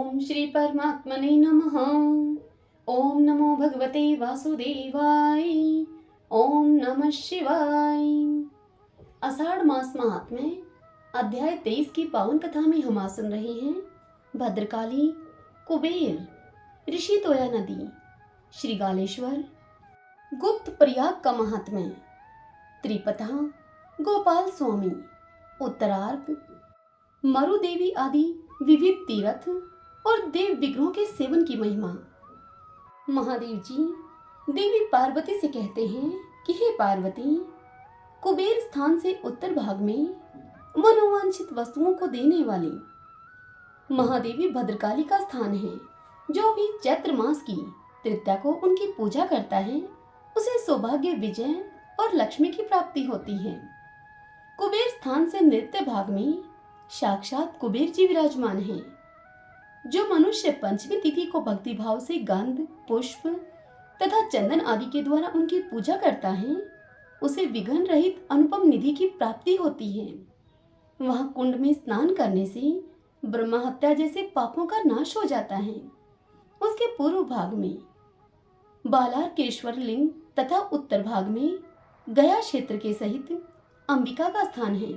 ओम श्री परमात्मने नमः। ओम नमो भगवते वासुदेवाय। ओम नमः शिवाय। आषाढ़ मास महात्म्य अध्याय 23 की पावन कथा में हम आज सुन रहे हैं भद्रकाली, कुबेर, ऋषि तोया नदी, श्रीगालेश्वर, गुप्त प्रयाग का महात्म्य, त्रिपथा, गोपाल स्वामी, उत्तरार्क, मरुदेवी आदि विविध तीर्थ और देव विग्रहों के सेवन की महिमा। महादेव जी देवी पार्वती से कहते हैं कि हे पार्वती, कुबेर स्थान से उत्तर भाग में मनोवांछित वस्तुओं को देने वाली महादेवी भद्रकाली का स्थान है। जो भी चैत्र मास की तृतीया को उनकी पूजा करता है उसे सौभाग्य, विजय और लक्ष्मी की प्राप्ति होती है। कुबेर स्थान से नृत्य भाग में साक्षात कुबेर जी विराजमान हैं। जो मनुष्य पंचमी तिथि को भक्ति भाव से गंध, पुष्प तथा चंदन आदि के द्वारा उनकी पूजा करता है उसे विघ्न रहित अनुपम निधि की प्राप्ति होती है। वहां कुंड में स्नान करने से ब्रह्म हत्या जैसे पापों का नाश हो जाता है। उसके पूर्व भाग में बालार्केश्वर लिंग तथा उत्तर भाग में गया क्षेत्र के सहित अंबिका का स्थान है।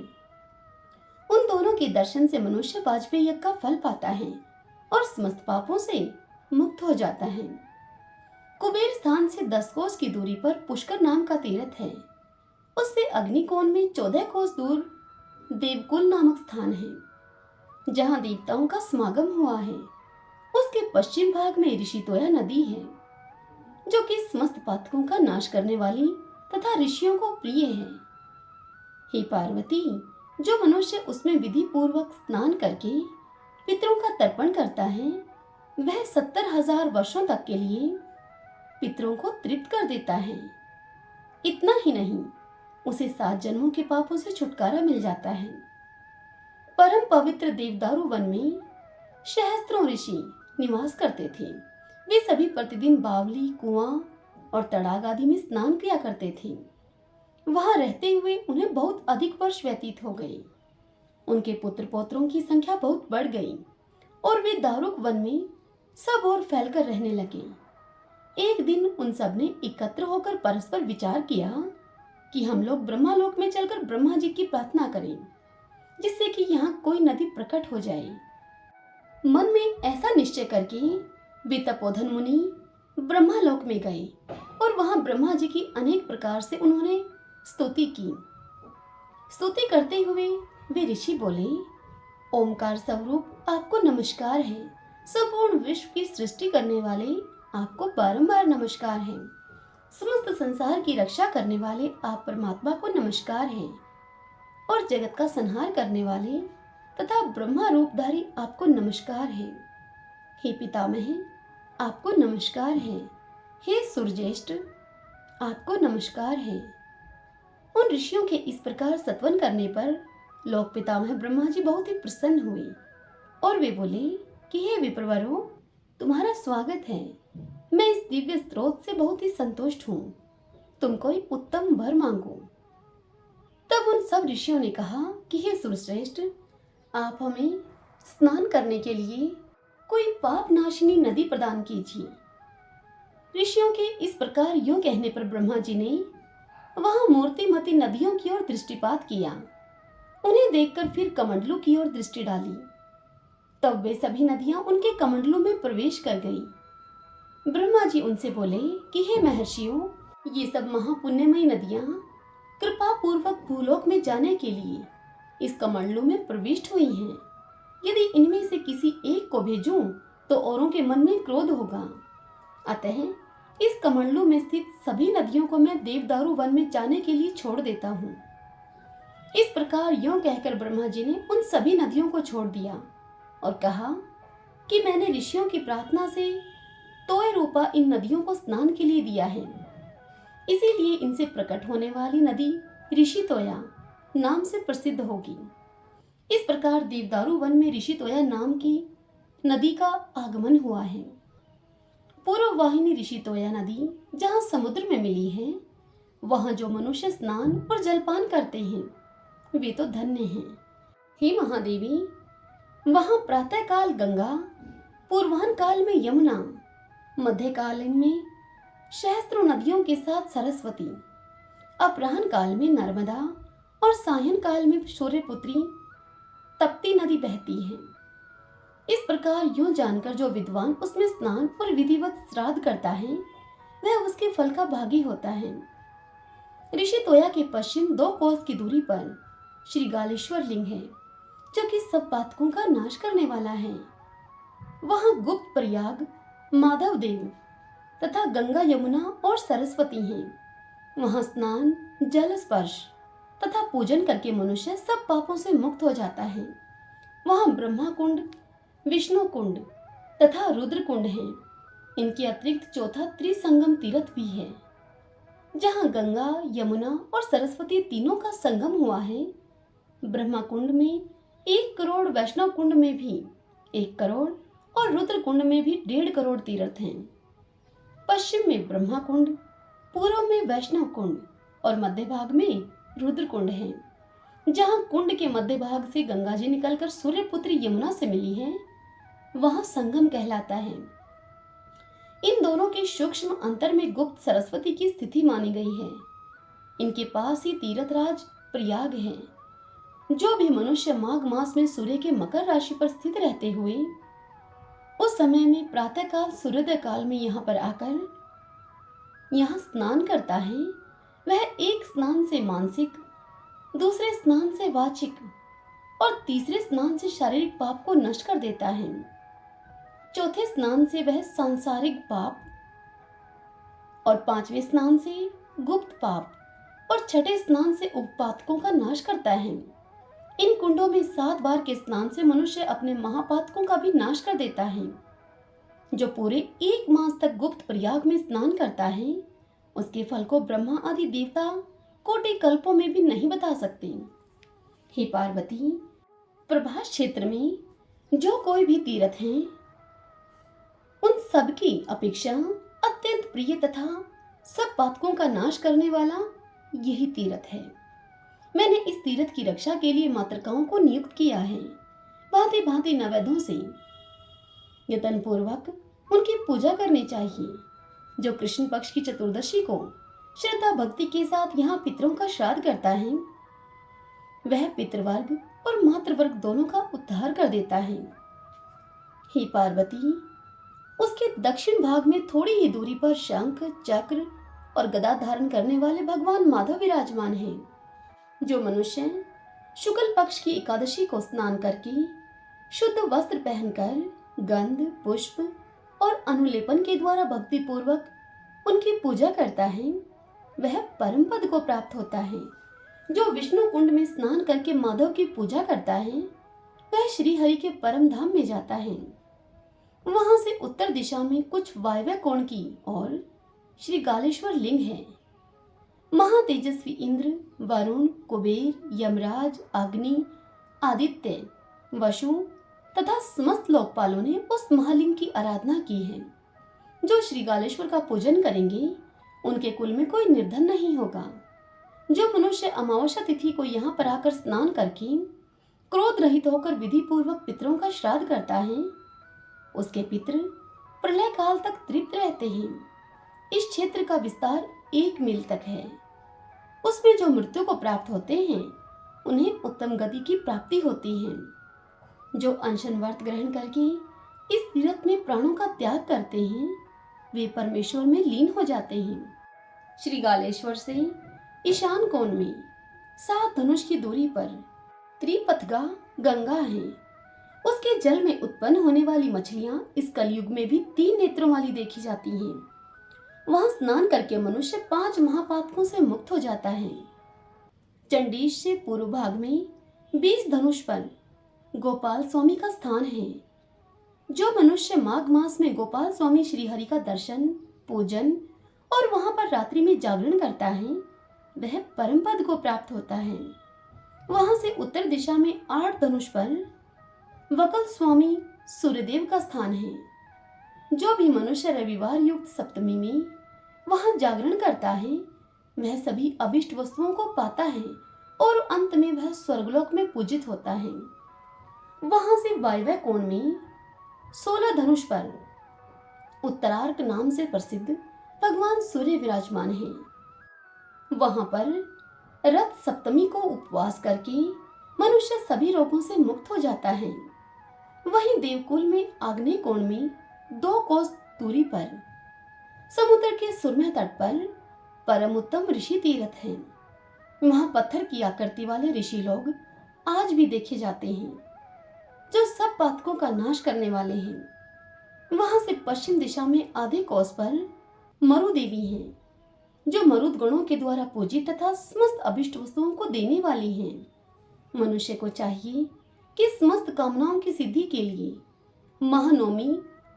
उन दोनों के दर्शन से मनुष्य वाजपेयी यज्ञ का फल पाता है और समस्त पापों से मुक्त हो जाता है। कुबेर स्थान से 10 कोस की दूरी पर पुष्कर नाम का तीर्थ है। उससे अग्निकोण में 14 कोस दूर देवकुल नामक स्थान है जहां देवताओं का समागम हुआ है। उसके पश्चिम भाग में ऋषि तोया नदी है जो कि समस्त पातकों का नाश करने वाली तथा ऋषियों को प्रिय है। हे पार्वती, जो मनुष्य उसमें विधि पूर्वक स्नान करके पितरों का तर्पण करता है वह 70,000 वर्षों तक के लिए पितरों को तृप्त कर देता है। इतना ही नहीं, उसे 7 जन्मों के पापों से छुटकारा मिल जाता है। परम पवित्र देवदारू वन में सहस्त्रों ऋषि निवास करते थे। वे सभी प्रतिदिन बावली, कुआं और तड़ाग आदि में स्नान किया करते थे। वहां रहते हुए उन्हें बहुत अधिक वर्ष व्यतीत हो गए। उनके पुत्र पौत्रों की संख्या बहुत बढ़ गई और वे दारुक वन में सब ओर फैलकर रहने लगे। एक दिन उन सब ने एकत्र होकर परस्पर विचार किया कि हम लोग ब्रह्मालोक में चलकर ब्रह्मा जी की प्रार्थना करें जिससे कि यहाँ कोई नदी प्रकट हो जाए। मन में ऐसा निश्चय करके वे तपोधन मुनि ब्रह्मालोक में गए और वहां ब्रह्मा जी की अनेक प्रकार से उन्होंने स्तुति की। स्तुति करते हुए वे ऋषि बोले, ओमकार स्वरूप आपको नमस्कार है। संपूर्ण विश्व की सृष्टि करने वाले आपको बारंबार नमस्कार है। समस्त संसार की रक्षा करने वाले आप परमात्मा को नमस्कार है और जगत का संहार करने वाले तथा ब्रह्मा रूपधारी आपको नमस्कार है। हे पितामह, आपको नमस्कार है। हे सूर्यज्येष्ठ, आपको नमस्कार है। उन ऋषियों के इस प्रकार स्तवन करने पर लोक पितामह ब्रह्मा जी बहुत ही प्रसन्न हुए और वे बोले कि हे विप्रवरों, तुम्हारा स्वागत है। मैं इस दिव्य स्रोत से बहुत ही संतुष्ट हूँ। तुम कोई उत्तम वर मांगो। तब उन सब ऋषियों ने कहा कि हे सूर्यश्रेष्ठ, आप हमें स्नान करने के लिए कोई पाप नाशिनी नदी प्रदान कीजिए। ऋषियों के इस प्रकार यूं कहने पर ब्रह्मा जी ने वहां मूर्तिमती नदियों की ओर दृष्टिपात किया। उन्हें देखकर फिर कमंडलू की ओर दृष्टि डाली। तब वे सभी नदियां उनके कमंडलू में प्रवेश कर गई। ब्रह्मा जी उनसे बोले कि हे महर्षियों, ये सब महापुण्यमयी नदियां कृपा पूर्वक भूलोक में जाने के लिए इस कमंडलू में प्रविष्ट हुई हैं। यदि इनमें से किसी एक को भेजूं तो औरों के मन में क्रोध होगा। अतः इस कमंडलू में स्थित सभी नदियों को मैं देवदारू वन में जाने के लिए छोड़ देता हूँ। इस प्रकार यूं कहकर ब्रह्मा जी ने उन सभी नदियों को छोड़ दिया और कहा कि मैंने ऋषियों की प्रार्थना से तोय रूपा इन नदियों को स्नान के लिए दिया है। इसीलिए इनसे प्रकट होने वाली नदी ऋषि तोया नाम से प्रसिद्ध होगी। इस प्रकार देवदारू वन में ऋषि तोया नाम की नदी का आगमन हुआ है। पूर्व वाहिनी ऋषि तोया नदी जहाँ समुद्र में मिली है, वहाँ जो मनुष्य स्नान और जलपान करते हैं वे तो धन्य हैं। हे महादेवी, वहाँ प्रातःकाल गंगा, पूर्वाह्न काल में यमुना, मध्यकालीन में सहस्त्रों नदियों के साथ सरस्वती, अपराह्न काल में नर्मदा और सायं काल में सूर्यपुत्री तप्ती नदी बहती है। इस प्रकार यूं जानकर जो विद्वान उसमें स्नान और विधिवत श्राद्ध करता है वह उसके फल का भागी होता है। ऋषि तोया के पश्चिम 2 कोस की दूरी पर श्री गालेश्वर लिंग है, जो कि सब पातकों का नाश करने वाला है। वहां गुप्त प्रयाग, माधव देव तथा गंगा, यमुना और सरस्वती हैं। वहां स्नान, जल स्पर्श तथा पूजन करके मनुष्य सब पापों से मुक्त हो जाता है। वहां ब्रह्मा कुंड, विष्णु कुंड तथा रुद्र कुंड है। इनके अतिरिक्त चौथा त्रिसंगम तीर्थ भी है, जहां गंगा, यमुना और सरस्वती तीनों का संगम हुआ है। ब्रह्मा कुंड में 1 करोड़, वैष्णव कुंड में भी 1 करोड़ और रुद्र कुंड में भी 1.5 करोड़ तीर्थ हैं। पश्चिम में ब्रह्मा कुंड, पूर्व में वैष्णव कुंड और मध्य भाग में रुद्र कुंड है। जहां कुंड के मध्य भाग से गंगा जी निकलकर सूर्यपुत्री यमुना से मिली है, वहां संगम कहलाता है। इन दोनों के सूक्ष्म अंतर में गुप्त सरस्वती की स्थिति मानी गई है। इनके पास ही तीर्थराज प्रयाग है। जो भी मनुष्य माघ मास में सूर्य के मकर राशि पर स्थित रहते हुए उस समय में प्रातः काल, सूर्योदय काल में यहाँ पर आकर यहाँ स्नान करता है, वह एक स्नान से मानसिक, दूसरे स्नान से वाचिक और तीसरे स्नान से शारीरिक पाप को नष्ट कर देता है। चौथे स्नान से वह सांसारिक पाप और 5वें स्नान से गुप्त पाप और 6ठे स्नान से उपपातकों का नाश करता है। इन कुंडों में 7 बार के स्नान से मनुष्य अपने महापातकों का भी नाश कर देता है। जो पूरे 1 मास तक गुप्त प्रयाग में स्नान करता है, उसके फल को ब्रह्मा आदि देवता कोटि कल्पों में भी नहीं बता सकते। हे पार्वती, प्रभास क्षेत्र में जो कोई भी तीर्थ हैं, उन सबकी अपेक्षा अत्यंत प्रिय तथा सब पातकों का नाश करने वाला यही तीर्थ है। मैंने इस तीर्थ की रक्षा के लिए मातृकाओं को नियुक्त किया है। भांति भांति नवैधों से यत्न पूर्वक उनकी पूजा करनी चाहिए। जो कृष्ण पक्ष की चतुर्दशी को श्रद्धा भक्ति के साथ यहाँ पितरों का श्राद्ध करता है, वह पितृवर्ग और मातृवर्ग दोनों का उद्धार कर देता है। हे पार्वती, उसके दक्षिण भाग में थोड़ी ही दूरी पर शंख, चक्र और गदा धारण करने वाले भगवान माधव विराजमान हैं। जो मनुष्य शुक्ल पक्ष की एकादशी को स्नान करके शुद्ध वस्त्र पहनकर गंध, पुष्प और अनुलेपन के द्वारा भक्ति पूर्वक उनकी पूजा करता है, वह परम पद को प्राप्त होता है। जो विष्णु कुंड में स्नान करके माधव की पूजा करता है, वह श्री हरि के परम धाम में जाता है। वहां से उत्तर दिशा में कुछ वायव्य कोण की और श्री गालेश्वर लिंग है। महातेजस्वी इंद्र, वरुण, कुबेर, यमराज, अग्नि, आदित्य, वसु तथा समस्त लोकपालों ने उस महालिंग की आराधना की है। जो श्री गालेश्वर का पूजन करेंगे, उनके कुल में कोई निर्धन नहीं होगा। जो मनुष्य अमावस्या तिथि को यहाँ पर आकर स्नान करके क्रोध रहित होकर विधि पूर्वक पितरों का श्राद्ध करता है, उसके पितृ प्रलय काल तक तृप्त रहते हैं। इस क्षेत्र का विस्तार 1 मील तक है। उसमें जो मृत्यु को प्राप्त होते हैं, उन्हें उत्तम गति की प्राप्ति होती है। जो अनशन व्रत ग्रहण करके इस तीर्थ में प्राणों का त्याग करते हैं, वे परमेश्वर में लीन हो जाते हैं। श्री गालेश्वर से ईशान कोण में 7 धनुष की दूरी पर त्रिपथगा गंगा है। उसके जल में उत्पन्न होने वाली मछलियां इस कलयुग में भी 3 नेत्रों वाली देखी जाती हैं। वहां स्नान करके मनुष्य 5 महापातकों से मुक्त हो जाता है। चंडीश से पूर्व भाग में 20 धनुष पर गोपाल स्वामी का स्थान है। जो मनुष्य माघ मास में गोपाल स्वामी श्री हरि का दर्शन, पूजन और वहां पर रात्रि में जागरण करता है, वह परम पद को प्राप्त होता है। वहां से उत्तर दिशा में 8 धनुष पर वकल स्वामी सूर्यदेव का स्थान है। जो भी मनुष्य रविवार युक्त सप्तमी में वहां जागरण करता है, वह सभी अभिष्ट वस्तुओं को पाता है और अंत में वह स्वर्गलोक में पूजित होता है। वहां से वायव्य कोण में 16 धनुष पर उत्तरार्क नाम से प्रसिद्ध भगवान सूर्य विराजमान हैं। वहां पर रथ सप्तमी को उपवास करके मनुष्य सभी रोगों से मुक्त हो जाता है। वहीं देवकुल में आग्नेय कोण में 2 कोस दूरी पर समुद्र के सुरम्य तट पर परम उत्तम ऋषि तीर्थ है। वहां पत्थर की आकृति वाले ऋषि लोग आज भी देखे जाते हैं, जो सब पातकों का नाश करने वाले हैं। वहां से पश्चिम दिशा में आधे कोस पर मरु देवी हैं, जो मरुद गणों के द्वारा पूजित तथा समस्त अभिष्ट वस्तुओं को देने वाली हैं। मनुष्य को चाहिए कि समस्त कामनाओं की सिद्धि के लिए महानवमी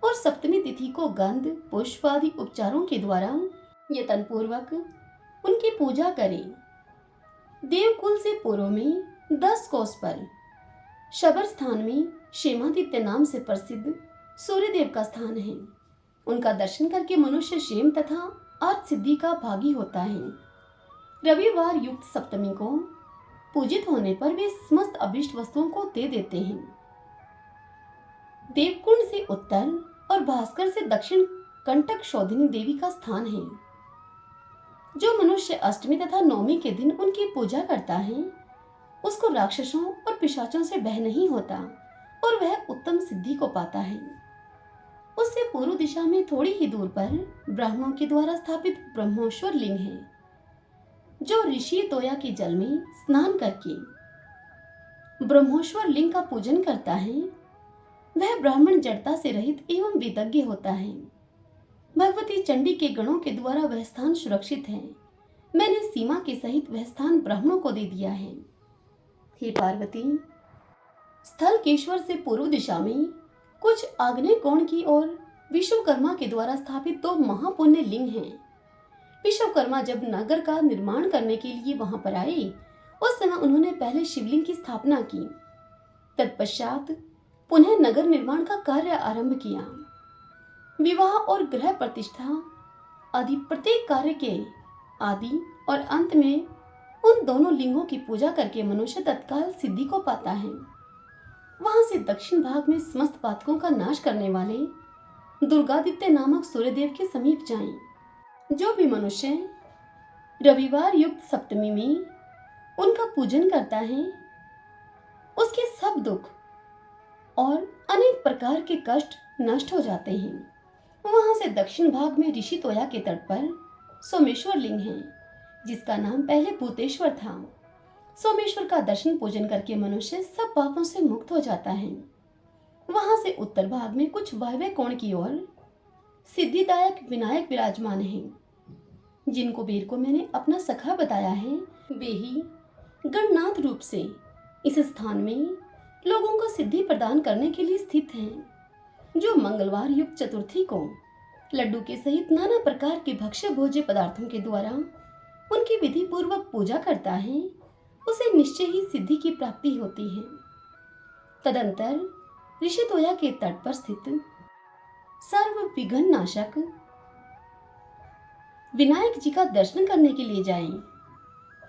और सप्तमी तिथि को गंध पुष्प आदि उपचारों के द्वारा यत्न पूर्वक उनकी पूजा करें। देवकुल से पूर्व में 10 कोस पर शबर स्थान में क्षेमादित्य नाम से प्रसिद्ध सूर्यदेव का स्थान है। उनका दर्शन करके मनुष्य क्षेम तथा अर्थ सिद्धि का भागी होता है। रविवार युक्त सप्तमी को पूजित होने पर वे समस्त अभिष्ट वस्तुओं को दे देते हैं। देवकुंड से उत्तर और भास्कर से दक्षिण कंटक शोधिनी देवी का स्थान है। जो मनुष्य अष्टमी तथा नवमी के दिन उनकी पूजा करता है, उसको राक्षसों और पिशाचों से भय नहीं होता और वह उत्तम सिद्धि को पाता है। उससे पूर्व दिशा में थोड़ी ही दूर पर ब्राह्मणों के द्वारा स्थापित ब्रह्मोश्वर लिंग है, जो ऋषि तोया के जल में स्नान करके ब्रह्मोश्वर लिंग का पूजन करता है, वह ब्राह्मण जड़ता से रहित एवं विदग्ध होता है। भगवती चंडी के गणों के द्वारा वह स्थान सुरक्षित है। मैंने सीमा के सहित वह स्थान ब्राह्मणों को दे दिया है। हे पार्वती, स्थल केश्वर से पूर्व दिशा में कुछ आग्नेय कोण की ओर विश्वकर्मा के द्वारा स्थापित 2 महापुण्य लिंग हैं। विश्वकर्मा जब नगर का निर्माण करने के लिए वहां पर आए, उस समय उन्होंने पहले शिवलिंग की स्थापना की। तत्पश्चात पुनः नगर निर्माण का कार्य आरंभ किया। विवाह और गृह प्रतिष्ठा आदि प्रत्येक कार्य के आदि और अंत में उन दोनों लिंगों की पूजा करके मनुष्य तत्काल सिद्धि को पाता है। वहां से दक्षिण भाग में समस्त पातकों का नाश करने वाले दुर्गादित्य नामक सूर्यदेव के समीप जाएं। जो भी मनुष्य रविवार युक्त सप्तमी में उनका पूजन करता है, उसके सब दुख और अनेक प्रकार के कष्ट नष्ट हो जाते हैं। वहां से दक्षिण भाग में ऋषि तोया के तट पर सोमेश्वर लिंग है, जिसका नाम पहले भूतेश्वर था। सोमेश्वर का दर्शन पूजन करके मनुष्य सब पापों से मुक्त हो जाता है। वहां से उत्तर भाग में कुछ वायव्य कोण की ओर सिद्धिदायक विनायक विराजमान हैं, जिनको वीर को मैंने अपना सखा बताया है। वे ही गणनाथ रूप से इस स्थान में लोगों को सिद्धि प्रदान करने के लिए स्थित हैं। जो मंगलवार युक्त चतुर्थी को लड्डू के सहित नाना प्रकार के भक्ष्य भोज्य पदार्थों के द्वारा उनकी विधि पूर्वक पूजा करता है, उसे निश्चय ही सिद्धि की प्राप्ति होती है। तदंतर ऋषि तोया के तट पर स्थित सर्व विघ्न नाशक विनायक जी का दर्शन करने के लिए जाएं।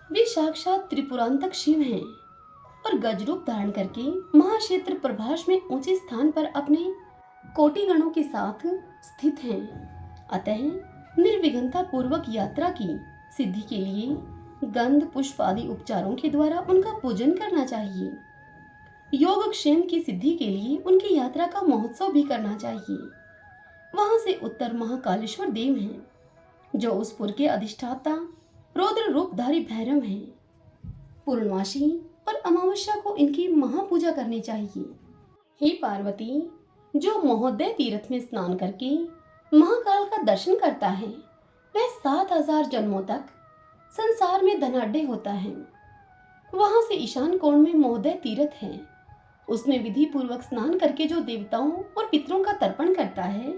वे साक्षात त्रिपुरांतक शिव हैं और गजरूप धारण करके महाक्षेत्र प्रभास में ऊंचे स्थान पर अपने कोटि गणों के साथ स्थित हैं। अतः निर्विघ्नता पूर्वक यात्रा की सिद्धि के लिए गंध पुष्प आदि उपचारों के द्वारा उनका पूजन करना चाहिए। योगक्षेम की सिद्धि के लिए उनकी यात्रा का महोत्सव भी करना चाहिए। वहां से उत्तर महाकालेश्वर देव हैं, जो उस पुर के अधिष्ठाता रौद्र रूपधारी भैरव हैं। पूर्णमासी और अमावस्या को इनकी महापूजा करनी चाहिए। हे पार्वती, जो महोदय तीर्थ में स्नान करके महाकाल का दर्शन करता है, वह 7000 जन्मों तक संसार में धनाढ्य होता है। वहां से ईशान कोण में महोदय तीर्थ है। उसमें विधि पूर्वक स्नान करके जो देवताओं और पितरों का तर्पण करता है,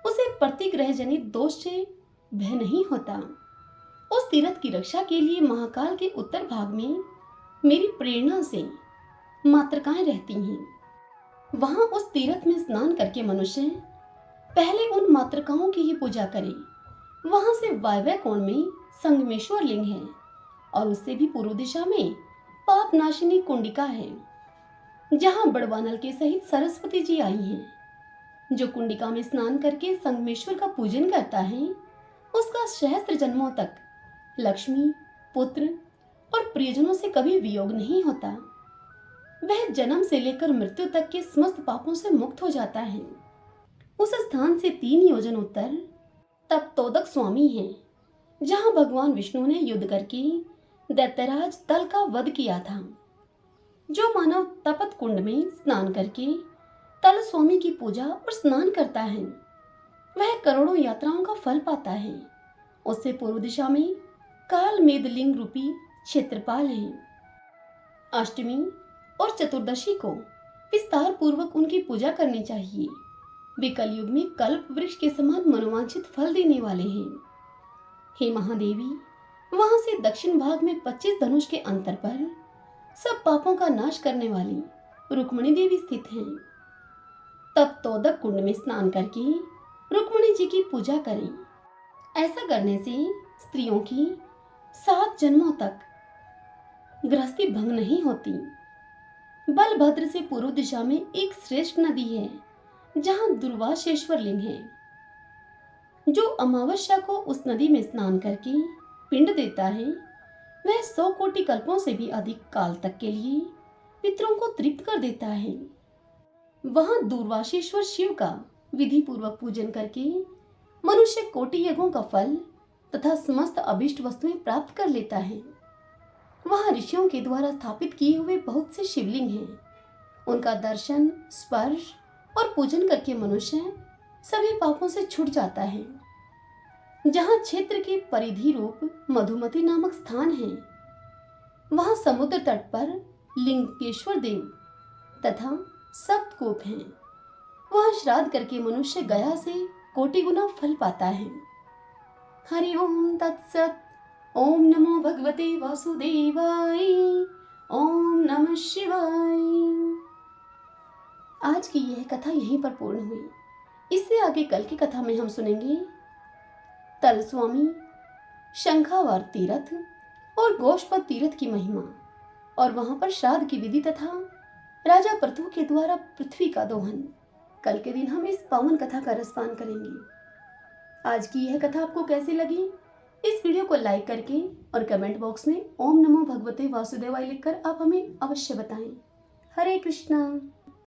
उसे प्रतिग्रह जनित दोष से भय नहीं होता। उस तीर्थ की रक्षा के लिए महाकाल के उत्तर भाग में मेरी प्रेरणा से मातृकाएं रहती हैं। वहां उस तीर्थ में स्नान करके मनुष्य पहले उन मातृकाओं की ही पूजा करे। वहां से वायव्य कोण में संगमेश्वर लिंग है और उससे भी पूर्व दिशा में पाप नाशिनी कुंडिका है, जहां बड़वानल के सहित सरस्वती जी आई हैं। जो कुंडिका में स्नान करके संगमेश्वर का पूजन करता है उसका सहस्त्र जन्मों तक लक्ष्मी, पुत्र और प्रियजनों से कभी वियोग नहीं होता। वह जन्म से लेकर मृत्यु तक के समस्त पापों से मुक्त हो जाता है। उस स्थान से 3 योजन उत्तर तप्तोदक स्वामी है, जहां भगवान विष्णु ने युद्ध करके दैत्यराज तल का वध किया था। जो मानव तपत कुंड में स्नान करके तल स्वामी की पूजा और स्नान करता है वह करोड़ों यात्राओं का फल पाता है। उससे पूर्व दिशा में काल मेदलिंग रूपी क्षेत्रपाल है। अष्टमी और चतुर्दशी को विस्तार पूर्वक उनकी पूजा करनी चाहिए। वे कलयुग में कल्प वृक्ष के समान मनोवांछित फल देने वाले हैं। हे महादेवी, वहां से दक्षिण भाग में 25 धनुष के अंतर पर सब पापों का नाश करने वाली रुक्मिणी देवी स्थित हैं। तब तोदक कुंड में स्नान करके रुक्मिणी जी की पूजा करें। ऐसा करने से स्त्रियों की 7 जन्मों तक गृहस्थी भंग नहीं होती। बलभद्र से पूर्व दिशा में एक श्रेष्ठ नदी है जहां दुर्वासेश्वर लिंग है। जो अमावस्या को उस नदी में स्नान करके पिंड देता है वह 100 कोटि कल्पों से भी अधिक काल तक के लिए पितरों को तृप्त कर देता है। वहां दुर्वासेश्वर शिव का विधि पूर्वक पूजन करके मनुष्य कोटि यज्ञों का फल तथा समस्त अभिष्ट वस्तुएं प्राप्त कर लेता है। वहां ऋषियों के द्वारा स्थापित किए हुए बहुत से शिवलिंग हैं। उनका दर्शन, स्पर्श और पूजन करके मनुष्य सभी पापों से छूट जाता है। जहां क्षेत्र के परिधि रूप मधुमती नामक स्थान है वहां समुद्र तट पर लिंगेश्वर देव तथा सप्तकूप हैं। वहां श्राद्ध करके मनुष्य गया से कोटि गुना फल पाता है। हरि ओम तत्सत। ओम नमो भगवते वासुदेवाय। ओम नमः शिवाय। आज की यह कथा यहीं पर पूर्ण हुई। इससे आगे कल की कथा में हम सुनेंगे तल स्वामी, शंखावर तीर्थ और गोष्पद तीर्थ की महिमा और वहां पर श्राद्ध की विधि तथा राजा पृथु के द्वारा पृथ्वी का दोहन। कल के दिन हम इस पावन कथा का रसपान करेंगे। आज की यह कथा आपको कैसी लगी? इस वीडियो को लाइक करके और कमेंट बॉक्स में ओम नमो भगवते वासुदेवाय लिखकर आप हमें अवश्य बताएं। हरे कृष्णा।